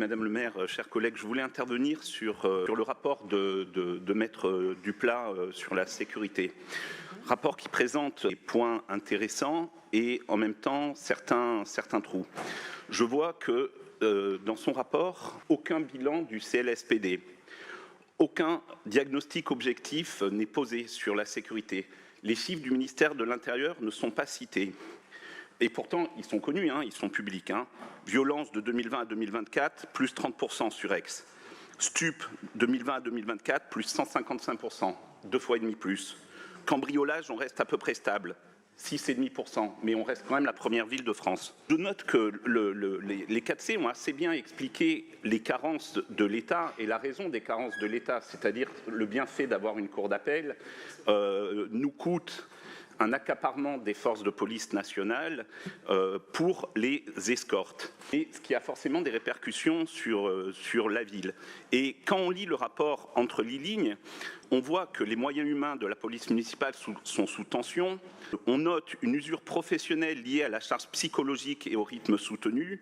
Madame le maire, chers collègues, je voulais intervenir sur le rapport de Maître Duplat sur la sécurité. Rapport qui présente des points intéressants et en même temps certains trous. Je vois que dans son rapport, aucun bilan du CLSPD, aucun diagnostic objectif n'est posé sur la sécurité. Les chiffres du ministère de l'Intérieur ne sont pas cités. Et pourtant, ils sont connus, ils sont publics. Violence de 2020 à 2024, plus 30% sur Aix. Stup 2020 à 2024, plus 155%, 2,5 fois plus. Cambriolage, on reste à peu près stable, 6,5%, mais on reste quand même la première ville de France. Je note que les 4C ont assez bien expliqué les carences de l'État et la raison des carences de l'État, c'est-à-dire le bienfait d'avoir une cour d'appel, nous coûte un accaparement des forces de police nationales pour les escortes, et ce qui a forcément des répercussions sur la ville. Et quand on lit le rapport entre les lignes, on voit que les moyens humains de la police municipale sont sous tension. On note une usure professionnelle liée à la charge psychologique et au rythme soutenu,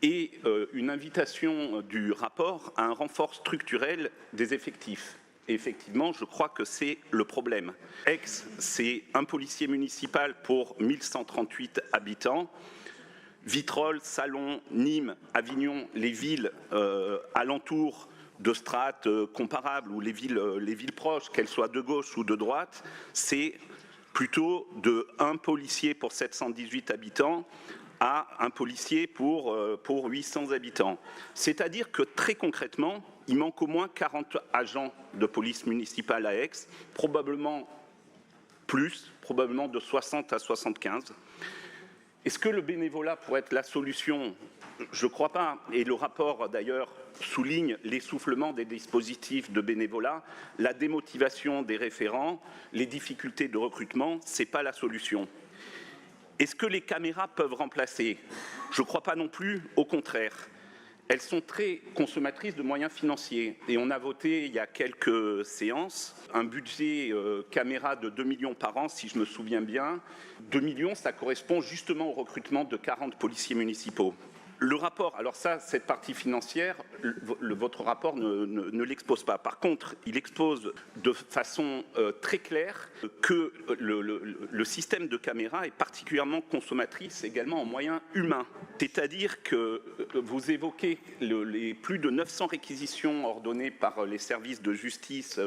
et une invitation du rapport à un renfort structurel des effectifs. Et effectivement, je crois que c'est le problème. Aix, c'est un policier municipal pour 1138 habitants. Vitrolles, Salon, Nîmes, Avignon, les villes alentours de strates comparables ou les villes proches, qu'elles soient de gauche ou de droite, c'est plutôt de 1 policier pour 718 habitants à un policier pour 800 habitants. C'est-à-dire que très concrètement, il manque au moins 40 agents de police municipale à Aix, probablement plus, probablement de 60 à 75. Est-ce que le bénévolat pourrait être la solution? Je ne crois pas. Et le rapport, d'ailleurs, souligne l'essoufflement des dispositifs de bénévolat, la démotivation des référents, les difficultés de recrutement, ce n'est pas la solution. Est-ce que les caméras peuvent remplacer? Je ne crois pas non plus, au contraire. Elles sont très consommatrices de moyens financiers. Et on a voté il y a quelques séances un budget caméra de 2 millions par an, si je me souviens bien. 2 millions, ça correspond justement au recrutement de 40 policiers municipaux. Le rapport, alors ça, cette partie financière, votre rapport ne l'expose pas. Par contre, il expose de façon très claire que le système de caméra est particulièrement consommatrice également en moyens humains. C'est-à-dire que vous évoquez les plus de 900 réquisitions ordonnées par les services de justice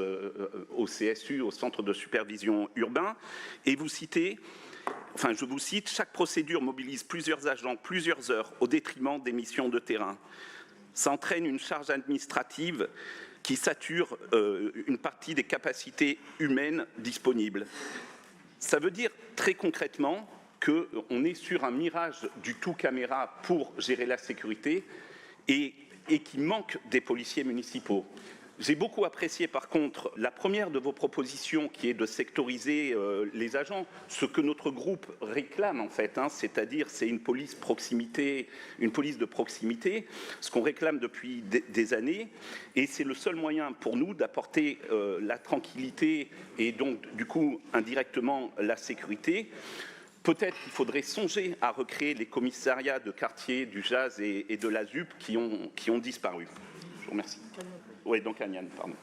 au CSU, au Centre de supervision urbain, et vous citez... Enfin, je vous cite, chaque procédure mobilise plusieurs agents, plusieurs heures, au détriment des missions de terrain. Ça entraîne une charge administrative qui sature une partie des capacités humaines disponibles. Ça veut dire très concrètement qu'on est sur un mirage du tout caméra pour gérer la sécurité et qu'il manque des policiers municipaux. J'ai beaucoup apprécié par contre la première de vos propositions qui est de sectoriser les agents, ce que notre groupe réclame en fait, c'est-à-dire c'est une police de proximité, ce qu'on réclame depuis des années, et c'est le seul moyen pour nous d'apporter la tranquillité et donc du coup indirectement la sécurité. Peut-être qu'il faudrait songer à recréer les commissariats de quartier du JAZ et de la ZUP qui ont disparu. Je vous remercie. Oui, donc Agnane, pardon.